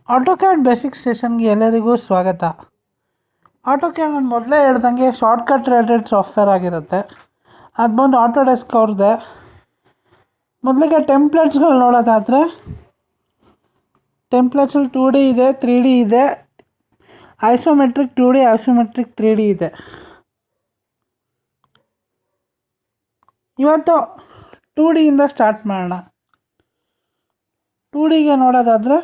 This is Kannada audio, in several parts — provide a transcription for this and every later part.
ಆಟೋಕ್ಯಾಡ್ ಬೇಸಿಕ್ ಸೆಷನ್ಗೆ ಎಲ್ಲರಿಗೂ ಸ್ವಾಗತ. ಆಟೋಕ್ಯಾಡ್ ನಾನು ಮೊದಲೇ ಹೇಳ್ದಂಗೆ ಶಾರ್ಟ್ಕಟ್ ರಿಲೇಟೆಡ್ ಸಾಫ್ಟ್ವೇರ್ ಆಗಿರುತ್ತೆ. ಅದು ಬಂದು ಆಟೋಡೆಸ್ಕ್ ಅವ್ರದ್ದೆ. ಮೊದಲಿಗೆ ಟೆಂಪ್ಲೇಟ್ಸ್ಗಳು ನೋಡೋದಾದರೆ ಟೆಂಪ್ಲೇಟ್ಸಲ್ಲಿ 2D ಇದೆ, 3D ಇದೆ, ಐಸೋಮೆಟ್ರಿಕ್ 2D, ಐಸೋಮೆಟ್ರಿಕ್ 3D ಇದೆ. ಇವತ್ತು 2Dಯಿಂದ ಸ್ಟಾರ್ಟ್ ಮಾಡೋಣ. 2Dಗೆ ನೋಡೋದಾದರೆ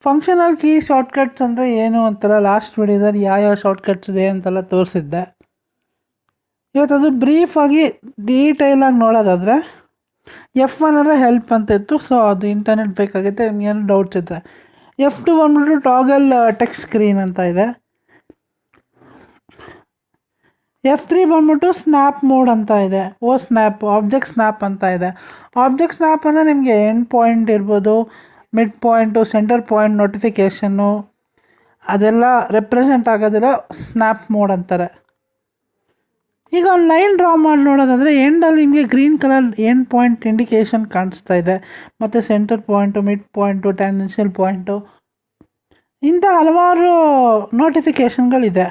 ಫಂಕ್ಷನಲ್ ಕೀ ಶಾರ್ಟ್ಕಟ್ಸ್ ಅಂದರೆ ಏನು ಅಂತೆಲ್ಲ ಲಾಸ್ಟ್ ವಿಡಿಯೋದಲ್ಲಿ ಯಾವ ಶಾರ್ಟ್ಕಟ್ಸ್ ಇದೆ ಅಂತೆಲ್ಲ ತೋರಿಸಿದ್ದೆ. ಇವತ್ತು ಅದು ಬ್ರೀಫಾಗಿ ಡೀಟೇಲಾಗಿ ನೋಡೋದಾದರೆ F1 ಅಂದರೆ ಹೆಲ್ಪ್ ಅಂತ ಇತ್ತು. ಸೊ ಅದು ಇಂಟರ್ನೆಟ್ ಬೇಕಾಗುತ್ತೆ, ಏನು ಡೌಟ್ಸ್ ಇದ್ದರೆ. F2 ಬಂದ್ಬಿಟ್ಟು ಟಾಗಲ್ ಟೆಕ್ಸ್ಟ್ ಸ್ಕ್ರೀನ್ ಅಂತ ಇದೆ. F3 ಬಂದ್ಬಿಟ್ಟು ಸ್ನ್ಯಾಪ್ ಮೋಡ್ ಅಂತ ಇದೆ. ಸ್ನ್ಯಾಪ್ ಆಬ್ಜೆಕ್ಟ್ ಸ್ನ್ಯಾಪ್ ಅಂತ ಇದೆ. ಆಬ್ಜೆಕ್ಟ್ ಸ್ನ್ಯಾಪ್ ಅಂದರೆ ನಿಮಗೆ ಎಂಡ್ ಪಾಯಿಂಟ್ ಇರ್ಬೋದು, mid point, centre point notification ಅದೆಲ್ಲ ರೆಪ್ರೆಸೆಂಟ್ ಆಗೋದಿಲ್ಲ, ಸ್ನ್ಯಾಪ್ ಮೋಡ್ ಅಂತಾರೆ. ಈಗ ಒಂದು ಲೈನ್ ಡ್ರಾ ಮಾಡಿ ನೋಡೋದಾದರೆ ಎಂಡಲ್ಲಿ ನಿಮಗೆ green colour end point indication ಕಾಣಿಸ್ತಾ ಇದೆ, ಮತ್ತು centre point, mid point, tangential point, ಇಂಥ ಹಲವಾರು ನೋಟಿಫಿಕೇಷನ್ಗಳಿದೆ.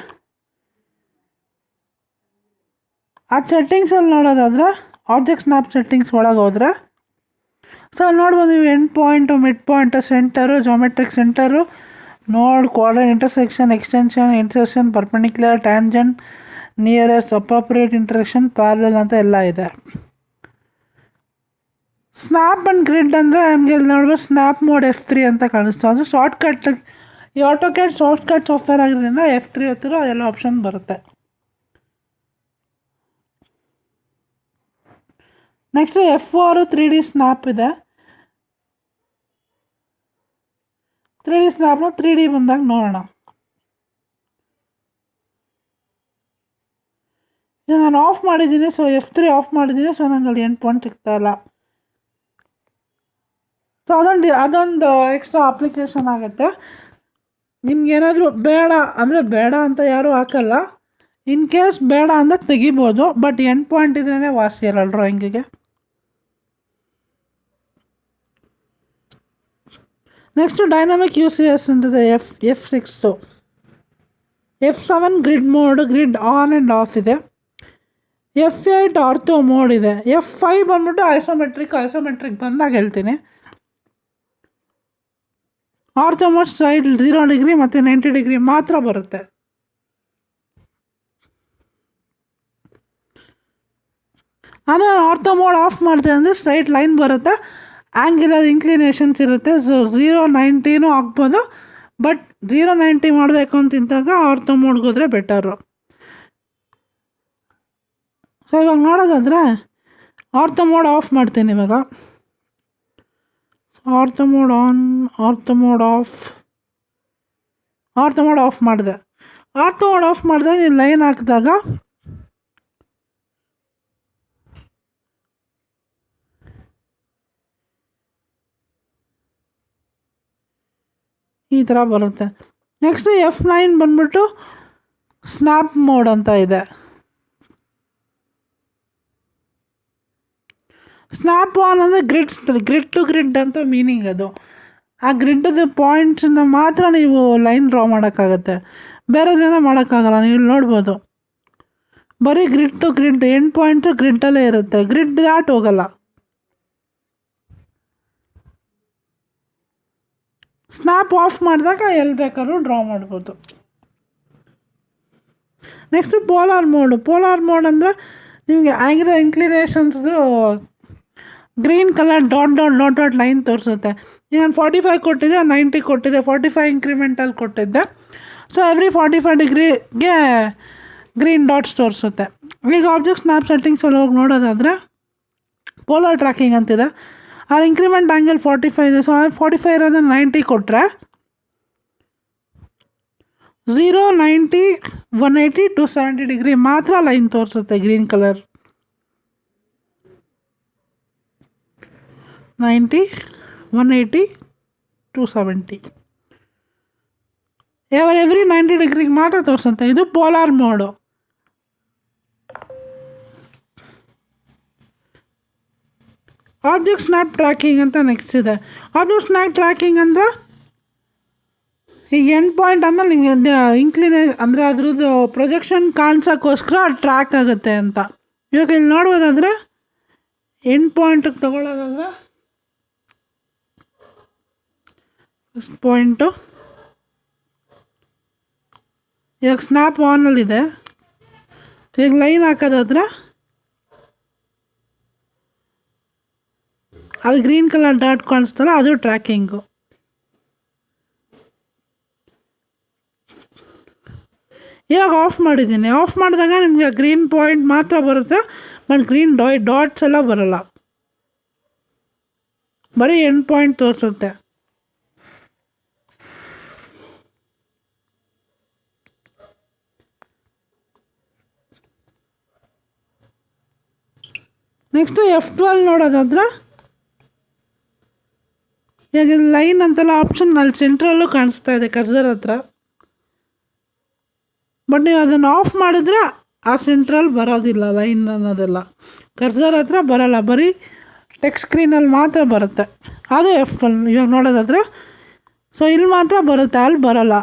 ಆ ಸೆಟ್ಟಿಂಗ್ಸಲ್ಲಿ ನೋಡೋದಾದರೆ ಆಬ್ಜೆಕ್ಟ್ ಸ್ನ್ಯಾಪ್ ಸೆಟ್ಟಿಂಗ್ಸ್ ಒಳಗೆ ಹೋದರೆ ಸೊ ನೋಡ್ಬೋದು ನೀವು end point, mid point, centre, geometric centre, node, quadrant, intersection, extension, intersection, perpendicular, tangent, nearest, appropriate intersection, parallel ಅಂತ ಎಲ್ಲ ಇದೆ. ಸ್ನ್ಯಾಪ್ ಆ್ಯಂಡ್ ಗ್ರಿಡ್ ಅಂದರೆ ನಮಗೆ ಇಲ್ಲಿ ನೋಡ್ಬೋದು ಸ್ನ್ಯಾಪ್ ಮೋಡ್ F3 ಅಂತ ಕಾಣಿಸ್ತಾ. ಅದು ಶಾರ್ಟ್ಕಟ್, ಈ ಆಟೋಕ್ಯಾಡ್ ಶಾರ್ಟ್ಕಟ್ ಸಾಫ್ಟ್ವೇರ್ ಆಗಿರೋದ್ರಿಂದ F3 ಹೊತ್ತಿರೋ ಅದೆಲ್ಲ ಆಪ್ಷನ್ ಬರುತ್ತೆ. ನೆಕ್ಸ್ಟ್ F4 3D ಸ್ನ್ಯಾಪ್ ಇದೆ. 3D ಸ್ನ್ಯಾಪ್ನ 3D ಬಂದಾಗ ನೋಡೋಣ. ಈಗ ನಾನು ಆಫ್ ಮಾಡಿದ್ದೀನಿ, ಸೊ F3 ಆಫ್ ಮಾಡಿದ್ದೀನಿ, ಸೊ ನಂಗೆ ಅಲ್ಲಿ ಎಂಡ್ ಪಾಯಿಂಟ್ ಸಿಗ್ತಾ ಇಲ್ಲ. ಸೊ ಅದೊಂದು ಎಕ್ಸ್ಟ್ರಾ ಅಪ್ಲಿಕೇಶನ್ ಆಗುತ್ತೆ. ನಿಮ್ಗೇನಾದರೂ ಬೇಡ ಅಂತ ಯಾರೂ ಹಾಕಲ್ಲ. ಇನ್ ಕೇಸ್ ಬೇಡ ಅಂದರೆ ತೆಗಿಬೋದು, ಬಟ್ ಎಂಡ್ ಪಾಯಿಂಟ್ ಇದ್ರೇ ವಾಸಿ ಅಲ್ಲ ಡ್ರಾಯಿಂಗಿಗೆ. ನೆಕ್ಸ್ಟು ಡೈನಾಮಿಕ್ UCS ಅಂತಿದೆ, F6. F7 grid mode, grid on and of ಇದೆ. F8 ಆರ್ಥೋ ಮೋಡ್ ಇದೆ. F5 ಬಂದ್ಬಿಟ್ಟು ಐಸೋಮೆಟ್ರಿಕ್ ಬಂದಾಗ ಹೇಳ್ತೀನಿ. ಆರ್ಥೋ ಮೋಡ್ ಸೈಡ್ 0 ಡಿಗ್ರಿ ಮತ್ತು 90 ಡಿಗ್ರಿ ಮಾತ್ರ ಬರುತ್ತೆ. ಅದೇ ಆರ್ಥೋ ಮೋಡ್ ಆಫ್ ಮಾಡಿದೆ ಅಂದರೆ ಸ್ಟ್ರೈಟ್ ಲೈನ್ ಬರುತ್ತೆ, ಆ್ಯಂಗ್ಯುಲರ್ ಇನ್ಕ್ಲಿನೇಷನ್ಸ್ ಇರುತ್ತೆ. ಸೊ 0-90 ಆಗ್ಬೋದು, ಬಟ್ 0-90 ಮಾಡಬೇಕು ಅಂತಿದ್ದಾಗ ಆರ್ಥೋ ಮೋಡ್ಗೆ ಹೋದರೆ ಬೆಟರು. ಸೊ ಇವಾಗ ನೋಡೋದಾದರೆ ಆರ್ಥೋ ಮೋಡ್ ಆಫ್ ಮಾಡ್ತೀನಿ. ಇವಾಗ ortho mode on, ortho mode of ಮಾಡಿದೆ. ಆರ್ಥೋ ಮೋಡ್ ಆಫ್ ಮಾಡಿದಾಗ ನೀವು ಲೈನ್ ಹಾಕಿದಾಗ ಈ ಥರ ಬರುತ್ತೆ. ನೆಕ್ಸ್ಟ್ F9 ಬಂದ್ಬಿಟ್ಟು ಸ್ನ್ಯಾಪ್ ಮೋಡ್ ಅಂತ ಇದೆ. ಸ್ನ್ಯಾಪ್ ಆನ್ ಅಂದರೆ ಗ್ರಿಡ್ ಟು ಗ್ರಿಡ್ ಅಂತ ಮೀನಿಂಗ್. ಅದು ಆ ಗ್ರಿಡ್ದು ಪಾಯಿಂಟ್ಸನ್ನ ಮಾತ್ರ ನೀವು ಲೈನ್ ಡ್ರಾ ಮಾಡೋಕ್ಕಾಗತ್ತೆ, ಬೇರೆದ್ರಿಂದ ಮಾಡೋಕ್ಕಾಗಲ್ಲ. ನೀವು ನೋಡ್ಬೋದು ಬರೀ grid to grid, end point ಗ್ರಿಡ್ಡಲ್ಲೇ ಇರುತ್ತೆ, ಗ್ರಿಡ್ ದಾಟ್ ಹೋಗಲ್ಲ. ಸ್ನ್ಯಾಪ್ ಆಫ್ ಮಾಡಿದಾಗ ಎಲ್ಲಿ ಬೇಕಾದ್ರೂ ಡ್ರಾ ಮಾಡ್ಬೋದು. ನೆಕ್ಸ್ಟು ಪೋಲಾರ್ ಮೋಡ್ ಅಂದರೆ ನಿಮಗೆ ಆ್ಯಂಗ್ಯುಲರ್ ಇನ್ಕ್ಲಿನೇಷನ್ಸ್ದು ಗ್ರೀನ್ ಕಲರ್ ಡಾಟ್ ಲೈನ್ ತೋರಿಸುತ್ತೆ. ಈಗ ನಾನು 45 ಕೊಟ್ಟಿದ್ದೆ, 90 ಕೊಟ್ಟಿದ್ದೆ, 45 ಇಂಕ್ರಿಮೆಂಟಲ್ಲಿ ಕೊಟ್ಟಿದ್ದೆ. ಸೊ ಎವ್ರಿ 45 ಡಿಗ್ರಿಗೆ ಗ್ರೀನ್ ಡಾಟ್ಸ್ ತೋರಿಸುತ್ತೆ. ಈಗ ಆಬ್ಜೆಕ್ಟ್ ಸ್ನ್ಯಾಪ್ ಸೆಟ್ಟಿಂಗ್ಸಲ್ಲಿ ಹೋಗಿ ನೋಡೋದಾದರೆ ಪೋಲಾರ್ ಟ್ರ್ಯಾಕಿಂಗ್ ಅಂತಿದೆ. ಅಲ್ಲಿ ಇಂಕ್ರಿಮೆಂಟ್ ಆ್ಯಂಗಲ್ 45 ಇದೆ. ಸೊ 45 ಇರೋದನ್ನ 90 ಕೊಟ್ಟರೆ 0, 90, 180, 270 ಡಿಗ್ರಿ ಮಾತ್ರ ಲೈನ್ ತೋರಿಸುತ್ತೆ. ಗ್ರೀನ್ ಕಲರ್ 90, 180, 270 ಎವ್ರಿ 90 ಡಿಗ್ರಿಗೆ ಮಾತ್ರ ತೋರಿಸುತ್ತೆ. ಇದು polar mode. Object snap tracking ಅಂತ ನೆಕ್ಸ್ಟ್ ಇದೆ. ಆಬ್ಜೆಕ್ಟ್ ಸ್ನ್ಯಾಪ್ ಟ್ರ್ಯಾಕಿಂಗ್ ಅಂದರೆ ಈಗ ಎಂಡ್ ಪಾಯಿಂಟ್ ಆಮೇಲೆ ನಿಮಗೆ ಇನ್ಕ್ಲಿನೇ ಅಂದರೆ ಅದ್ರದ್ದು ಪ್ರೊಜೆಕ್ಷನ್ ಕಾಣಿಸೋಕ್ಕೋಸ್ಕರ ಟ್ರ್ಯಾಕ್ ಆಗುತ್ತೆ ಅಂತ. ಇವಾಗ ಇಲ್ಲಿ ನೋಡ್ಬೋದಾದರೆ ಎಂಡ್ ಪಾಯಿಂಟಿಗೆ ತೊಗೊಳ್ಳೋದಾದ್ರೆ ಫಸ್ಟ್ ಪಾಯಿಂಟು ಇವಾಗ ಸ್ನ್ಯಾಪ್ ಆನಲ್ಲಿದೆ. ಈಗ ಲೈನ್ ಹಾಕೋದಾದ್ರೆ ಅದು ಗ್ರೀನ್ ಕಲರ್ ಡಾಟ್ ಕಾಣಿಸ್ತಲ್ಲ, ಅದು ಟ್ರ್ಯಾಕಿಂಗು. ಇವಾಗ ಆಫ್ ಮಾಡಿದ್ದೀನಿ. ಆಫ್ ಮಾಡಿದಾಗ ನಿಮಗೆ ಗ್ರೀನ್ ಪಾಯಿಂಟ್ ಮಾತ್ರ ಬರುತ್ತೆ, ಬಟ್ ಗ್ರೀನ್ ಡಾಟ್ಸ್ ಎಲ್ಲ ಬರೋಲ್ಲ, ಬರೀ ಎಂಡ್ ಪಾಯಿಂಟ್ ತೋರಿಸುತ್ತೆ. ನೆಕ್ಸ್ಟು F12 ನೋಡೋದಾದ್ರೆ ಈಗ ಲೈನ್ ಅಂತೆಲ್ಲ ಆಪ್ಷನ್ ಅಲ್ಲಿ ಸೆಂಟ್ರಲ್ಲೂ ಕಾಣಿಸ್ತಾ ಇದೆ ಕರ್ಸರ್ ಹತ್ರ. ಬಟ್ ನೀವು ಅದನ್ನು ಆಫ್ ಮಾಡಿದ್ರೆ ಆ ಸೆಂಟ್ರಲ್ ಬರೋದಿಲ್ಲ, ಲೈನ್ ಅನ್ನೋದೆಲ್ಲ ಕರ್ಸರ್ ಹತ್ರ ಬರೋಲ್ಲ, ಬರೀ ಟೆಕ್ಸ್ಟ್ ಸ್ಕ್ರೀನಲ್ಲಿ ಮಾತ್ರ ಬರುತ್ತೆ. ಅದು F12 ಇವಾಗ ನೋಡೋದಾದ್ರೆ. ಸೊ ಇಲ್ಲಿ ಮಾತ್ರ ಬರುತ್ತೆ, ಅಲ್ಲಿ ಬರೋಲ್ಲ.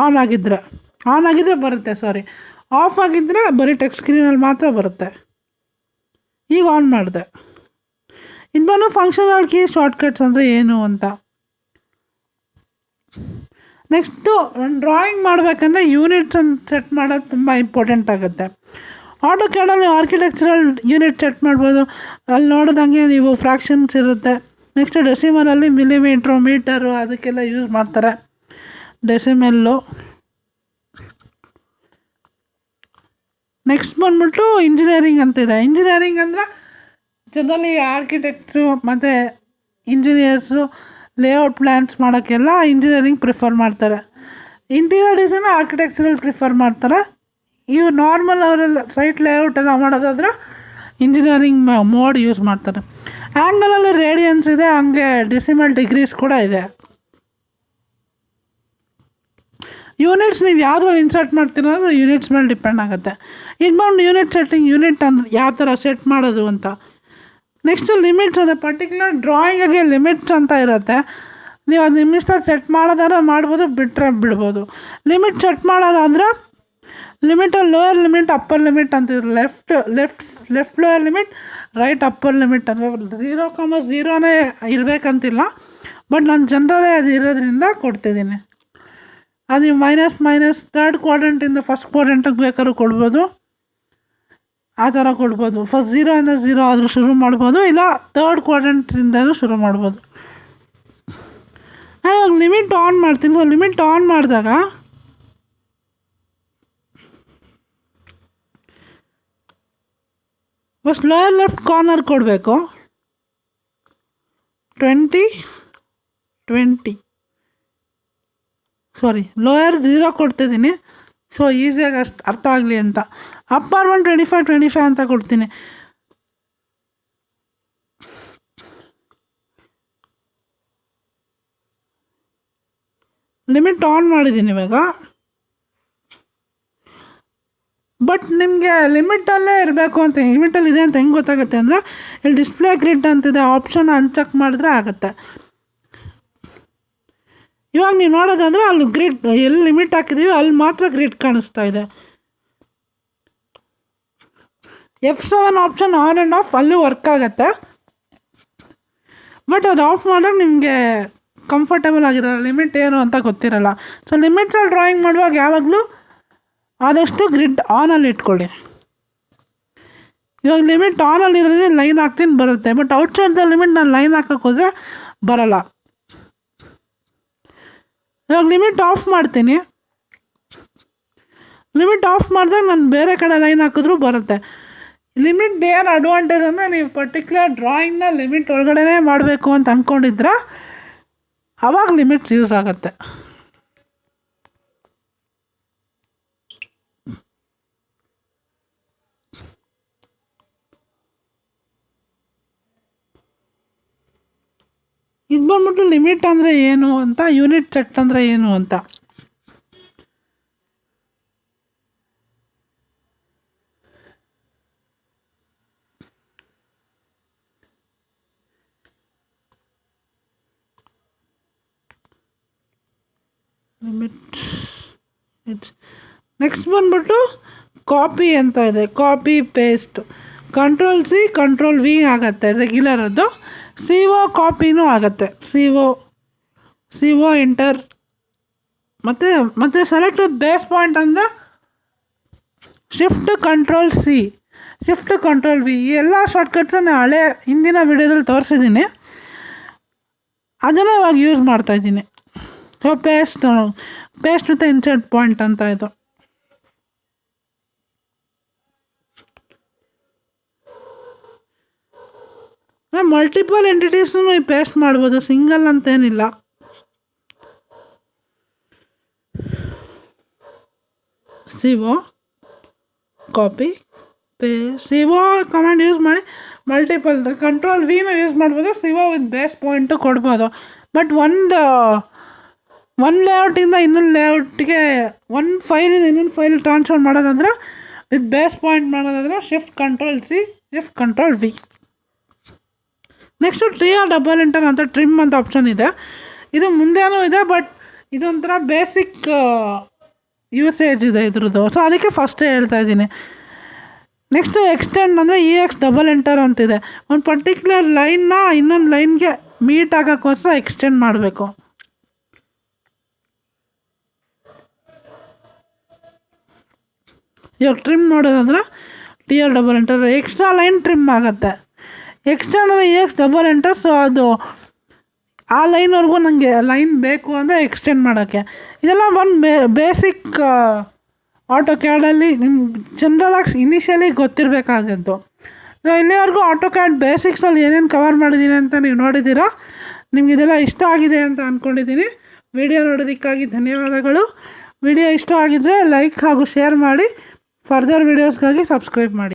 ಆನ್ ಆಗಿದ್ದರೆ ಬರುತ್ತೆ, ಸಾರಿ, ಆಫ್ ಆಗಿದ್ದರೆ ಬರೀ ಟೆಕ್ಸ್ಟ್ ಸ್ಕ್ರೀನಲ್ಲಿ ಮಾತ್ರ ಬರುತ್ತೆ. ಈಗ ಆನ್ ಮಾಡಿದೆ. ಇನ್ನೂ ಫಂಕ್ಷನಲ್ ಕೀ ಶಾರ್ಟ್ಕಟ್ಸ್ ಅಂದರೆ ಏನು ಅಂತ. ನೆಕ್ಸ್ಟು ಡ್ರಾಯಿಂಗ್ ಮಾಡಬೇಕಂದ್ರೆ ಯೂನಿಟ್ಸ್ ಅಂತ ಸೆಟ್ ಮಾಡೋದು ತುಂಬ ಇಂಪಾರ್ಟೆಂಟ್ ಆಗುತ್ತೆ. AutoCADಲ್ಲಿ ಆರ್ಕಿಟೆಕ್ಚರಲ್ ಯೂನಿಟ್ ಸೆಟ್ ಮಾಡ್ಬೋದು. ಅಲ್ಲಿ ನೋಡಿದಂಗೆ ನೀವು ಫ್ರ್ಯಾಕ್ಷನ್ಸ್ ಇರುತ್ತೆ. ನೆಕ್ಸ್ಟ್ ಡೆಸಿಮಲಲ್ಲಿ ಮಿಲಿಮೀಟ್ರು, ಮೀಟರು ಅದಕ್ಕೆಲ್ಲ ಯೂಸ್ ಮಾಡ್ತಾರೆ. ಡೆಸಿಮೆಲ್ಲು. ನೆಕ್ಸ್ಟ್ ಬಂದ್ಬಿಟ್ಟು ಇಂಜಿನಿಯರಿಂಗ್ ಅಂತಿದೆ. ಇಂಜಿನಿಯರಿಂಗ್ ಅಂದರೆ ಜನರಲಿ ಆರ್ಕಿಟೆಕ್ಟ್ಸು ಮತ್ತು ಇಂಜಿನಿಯರ್ಸು ಲೇಔಟ್ ಪ್ಲ್ಯಾನ್ಸ್ ಮಾಡೋಕ್ಕೆಲ್ಲ ಇಂಜಿನಿಯರಿಂಗ್ ಪ್ರಿಫರ್ ಮಾಡ್ತಾರೆ. ಇಂಟೀರಿಯರ್ ಡಿಸೈನ್ ಆರ್ಕಿಟೆಕ್ಚರಲ್ ಪ್ರಿಫರ್ ಮಾಡ್ತಾರೆ. ಇವು ನಾರ್ಮಲ್ ಅವರೆಲ್ಲ ಸೈಟ್ ಲೇಔಟ್ ಎಲ್ಲ ಮಾಡೋದಾದ್ರೆ ಇಂಜಿನಿಯರಿಂಗ್ ಮೋಡ್ ಯೂಸ್ ಮಾಡ್ತಾರೆ. ಆ್ಯಂಗಲಲ್ಲಿ ರೇಡಿಯನ್ಸ್ ಇದೆ, ಹಂಗೆ ಡೆಸಿಮಲ್ ಡಿಗ್ರೀಸ್ ಕೂಡ ಇದೆ. ಯೂನಿಟ್ಸ್ ನೀವು ಯಾವುದ್ರಲ್ಲಿ ಇನ್ಸರ್ಟ್ ಮಾಡ್ತಿರೋದು ಯೂನಿಟ್ಸ್ ಮೇಲೆ ಡಿಪೆಂಡ್ ಆಗುತ್ತೆ. ಇದು ಬಂದು ಯೂನಿಟ್ ಸೆಟ್ಟಿಂಗ್, ಯೂನಿಟ್ ಅಂದರೆ ಯಾವ ಥರ ಸೆಟ್ ಮಾಡೋದು ಅಂತ. ನೆಕ್ಸ್ಟು ಲಿಮಿಟ್ಸ್ ಅಂದರೆ ಪರ್ಟಿಕ್ಯುಲರ್ ಡ್ರಾಯಿಂಗಿಗೆ ಲಿಮಿಟ್ಸ್ ಅಂತ ಇರುತ್ತೆ. ನೀವು ಅದು ನಿಮಿಷದಲ್ಲಿ ಸೆಟ್ ಮಾಡೋದಾದ್ರೆ ಮಾಡ್ಬೋದು, ಬಿಟ್ಟರೆ ಬಿಡ್ಬೋದು. ಲಿಮಿಟ್ ಸೆಟ್ ಮಾಡೋದಾದ್ರೆ ಲಿಮಿಟಲ್ಲಿ ಲೋಯರ್ ಲಿಮಿಟ್, ಅಪ್ಪರ್ ಲಿಮಿಟ್ ಅಂತಿದ್ರು. Left lower limit, right upper limit ಅಂದರೆ 0,0ನೇ ಇರಬೇಕಂತಿಲ್ಲ, ಬಟ್ ನಾನು ಜನರಲ್ಲೇ ಅದು ಇರೋದ್ರಿಂದ ಕೊಡ್ತಿದ್ದೀನಿ. ಅದು ನೀವು ಮೈನಸ್ ಥರ್ಡ್ ಕ್ವಾಡ್ರೆಂಟಿಂದ ಫಸ್ಟ್ ಕ್ವಾಡ್ರೆಂಟಿಗೆ ಬೇಕಾದ್ರೂ ಕೊಡ್ಬೋದು, ಆ ಥರ ಕೊಡ್ಬೋದು. ಫಸ್ಟ್ 0 ಆದರೂ ಶುರು ಮಾಡ್ಬೋದು, ಇಲ್ಲ ಥರ್ಡ್ ಕ್ವಾಡ್ರೆಂಟಿಂದನೂ ಶುರು ಮಾಡ್ಬೋದು. ಇವಾಗ ಲಿಮಿಟ್ ಆನ್ ಮಾಡ್ತೀನಿ. ಸೊ ಲಿಮಿಟ್ ಆನ್ ಮಾಡಿದಾಗ ಫಸ್ಟ್ ಲೋಯರ್ ಲೆಫ್ಟ್ ಕಾರ್ನರ್ ಕೊಡಬೇಕು, 20 ಸಾರಿ ಲೋಯರ್ 0 ಕೊಡ್ತಿದ್ದೀನಿ. ಸೊ ಈಸಿಯಾಗಿ ಅಷ್ಟು ಅರ್ಥ ಆಗಲಿ ಅಂತ. ಅಪ್ಪರ್ 25 ಅಂತ ಕೊಡ್ತೀನಿ. ಲಿಮಿಟ್ ಆನ್ ಮಾಡಿದ್ದೀನಿ ಇವಾಗ. ಬಟ್ ನಿಮಗೆ ಲಿಮಿಟಲ್ಲೇ ಇರಬೇಕು ಅಂತ, ಲಿಮಿಟಲ್ಲಿ ಇದೆ ಅಂತ ಹೆಂಗೆ ಗೊತ್ತಾಗುತ್ತೆ ಅಂದರೆ ಇಲ್ಲಿ ಡಿಸ್ಪ್ಲೇ ಗ್ರಿಡ್ ಅಂತಿದೆ, ಆಪ್ಷನ್ ಅನ್ಚೆಕ್ ಮಾಡಿದ್ರೆ ಆಗುತ್ತೆ. ಇವಾಗ ನೀವು ನೋಡೋದಾದರೆ ಅಲ್ಲಿ ಗ್ರಿಡ್ ಎಲ್ಲಿ ಲಿಮಿಟ್ ಹಾಕಿದ್ದೀವಿ ಅಲ್ಲಿ ಮಾತ್ರ ಗ್ರಿಡ್ ಕಾಣಿಸ್ತಾ ಇದೆ. F7 option on and of ಅಲ್ಲಿ ವರ್ಕ್ ಆಗುತ್ತೆ, ಬಟ್ ಅದು ಆಫ್ ಮಾಡಿದ್ರೆ ನಿಮಗೆ ಕಂಫರ್ಟೇಬಲ್ ಆಗಿರಲ್ಲ, ಲಿಮಿಟ್ ಏನು ಅಂತ ಗೊತ್ತಿರಲ್ಲ. ಸೊ ಲಿಮಿಟ್ಸಲ್ಲಿ ಡ್ರಾಯಿಂಗ್ ಮಾಡುವಾಗ ಯಾವಾಗಲೂ ಆದಷ್ಟು ಗ್ರಿಡ್ ಆನಲ್ಲಿ ಇಟ್ಕೊಳ್ಳಿ. ಇವಾಗ ಲಿಮಿಟ್ ಆನಲ್ಲಿ ಇರೋದ್ರೆ ಲೈನ್ ಹಾಕ್ತೀನಿ ಬರುತ್ತೆ, ಬಟ್ ಔಟ್ಸೈಡ್ ದ ಲಿಮಿಟ್ ನಾನು ಲೈನ್ ಹಾಕೋಕ್ಕೆ ಹೋದರೆ ಬರೋಲ್ಲ. ಇವಾಗ ಲಿಮಿಟ್ ಆಫ್ ಮಾಡ್ತೀನಿ. ಲಿಮಿಟ್ ಆಫ್ ಮಾಡಿದಾಗ ನಾನು ಬೇರೆ ಕಡೆ ಲೈನ್ ಹಾಕಿದ್ರೂ ಬರುತ್ತೆ. ಲಿಮಿಟ್ ಏನು ಅಡ್ವಾಂಟೇಜ್ ಅಂದರೆ ನೀವು ಪರ್ಟಿಕ್ಯುಲರ್ ಡ್ರಾಯಿಂಗ್ನ ಲಿಮಿಟ್ ಒಳಗಡೆ ಮಾಡಬೇಕು ಅಂತ ಅಂದ್ಕೊಂಡಿದ್ರೆ ಆವಾಗ ಲಿಮಿಟ್ಸ್ ಯೂಸ್ ಆಗುತ್ತೆ. ಇದು ಬಂದ್ಬಿಟ್ಟು ಲಿಮಿಟ್ ಅಂದರೆ ಏನು ಅಂತ, ಯೂನಿಟ್ ಸೆಟ್ ಅಂದರೆ ಏನು ಅಂತ. Limits its. ನೆಕ್ಸ್ಟ್ ಬಂದ್ಬಿಟ್ಟು ಕಾಪಿ ಅಂತ ಇದೆ, copy paste. Control C control V ಆಗುತ್ತೆ ರೆಗ್ಯುಲರ್ ಅದು. ಸಿ ಒ ಕಾಪಿನೂ ಆಗುತ್ತೆ, ಸಿ ಒ ಎಂಟರ್. ಮತ್ತು ಸೆಲೆಕ್ಟ್ ಬೇಸ್ ಪಾಯಿಂಟ್ ಅಂದರೆ shift control C, shift control V. ಈ ಎಲ್ಲ ಶಾರ್ಟ್ಕಟ್ಸನ್ನು ಹಿಂದಿನ ವಿಡಿಯೋದಲ್ಲಿ ತೋರಿಸಿದ್ದೀನಿ, ಅದನ್ನು ಇವಾಗ ಯೂಸ್ ಮಾಡ್ತಾಯಿದ್ದೀನಿ. So paste with insert point ಅಂತ ಇದು. ಮಲ್ಟಿಪಲ್ ಎಂಟಿಟೀಸ್ನು ಪೇಸ್ಟ್ ಮಾಡ್ಬೋದು, ಸಿಂಗಲ್ ಅಂತೇನಿಲ್ಲ. C O copy C O command use ಮಾಡಿ ಮಲ್ಟಿಪಲ್. ಕಂಟ್ರೋಲ್ ವಿನ ಯೂಸ್ ಮಾಡ್ಬೋದು, C O with base point ಕೊಡ್ಬೋದು. ಬಟ್ ಒಂದು ಲೇಔಟಿಂದ ಇನ್ನೊಂದು ಲೇಔಟ್ಗೆ, ಒಂದು ಫೈಲಿಂದ ಇನ್ನೊಂದು ಫೈಲ್ ಟ್ರಾನ್ಸ್ಫರ್ ಮಾಡೋದಂದ್ರೆ ವಿತ್ ಬೇಸ್ ಪಾಯಿಂಟ್ ಮಾಡೋದಾದ್ರೆ shift control C, shift control V. Next double enter ಅಂತ ಟ್ರಿಮ್ ಅಂತ ಆಪ್ಷನ್ ಇದೆ. ಇದು ಮುಂದೆನೂ ಇದೆ, ಬಟ್ ಇದೊಂಥರ ಬೇಸಿಕ್ ಯೂಸೇಜ್ ಇದೆ ಇದ್ರದ್ದು, ಸೊ ಅದಕ್ಕೆ ಫಸ್ಟೇ ಹೇಳ್ತಾ ಇದ್ದೀನಿ. ನೆಕ್ಸ್ಟು ಎಕ್ಸ್ಟೆಂಡ್ ಅಂದರೆ ಡಬಲ್ ಎಂಟರ್ ಅಂತಿದೆ. ಒಂದು ಪರ್ಟಿಕ್ಯುಲರ್ ಲೈನ್ನ ಇನ್ನೊಂದು ಲೈನ್ಗೆ ಮೀಟ್ ಆಗೋಕ್ಕೋಸ್ಕರ ಎಕ್ಸ್ಟೆಂಡ್ ಮಾಡಬೇಕು. ಇವಾಗ ಟ್ರಿಮ್ ಮಾಡೋದಂದ್ರೆ double enter, extra line trim ಆಗುತ್ತೆ. ಎಕ್ಸ್ಟೆಂಡ್ ಅಂದರೆ ಡಬಲ್ ಎಂಟರ್. ಸೊ ಅದು ಆ ಲೈನ್ವರೆಗೂ ನನಗೆ ಲೈನ್ ಬೇಕು ಅಂದರೆ ಎಕ್ಸ್ಟೆಂಡ್ ಮಾಡೋಕ್ಕೆ. ಇದೆಲ್ಲ ಒಂದು ಬೇಸಿಕ್ ಆಟೋಕ್ಯಾಡಲ್ಲಿ ನಿಮ್ಗೆ ಜನರಲಾಗಿ ಇನಿಷಿಯಲಿ ಗೊತ್ತಿರಬೇಕಾದದ್ದು. ಸೊ ಇಲ್ಲಿವರೆಗೂ ಆಟೋಕ್ಯಾಡ್ ಬೇಸಿಕ್ಸಲ್ಲಿ ಏನೇನು ಕವರ್ ಮಾಡಿದ್ದೀನಿ ಅಂತ ನೀವು ನೋಡಿದ್ದೀರಾ. ನಿಮ್ಗೆ ಇದೆಲ್ಲ ಇಷ್ಟ ಆಗಿದೆ ಅಂತ ಅಂದ್ಕೊಂಡಿದ್ದೀನಿ. ವಿಡಿಯೋ ನೋಡೋದಕ್ಕಾಗಿ ಧನ್ಯವಾದಗಳು. ವಿಡಿಯೋ ಇಷ್ಟ ಆಗಿದ್ದರೆ ಲೈಕ್ ಹಾಗೂ ಶೇರ್ ಮಾಡಿ. ಫರ್ದರ್ ವೀಡಿಯೋಸ್ಗಾಗಿ ಸಬ್ಸ್ಕ್ರೈಬ್ ಮಾಡಿ.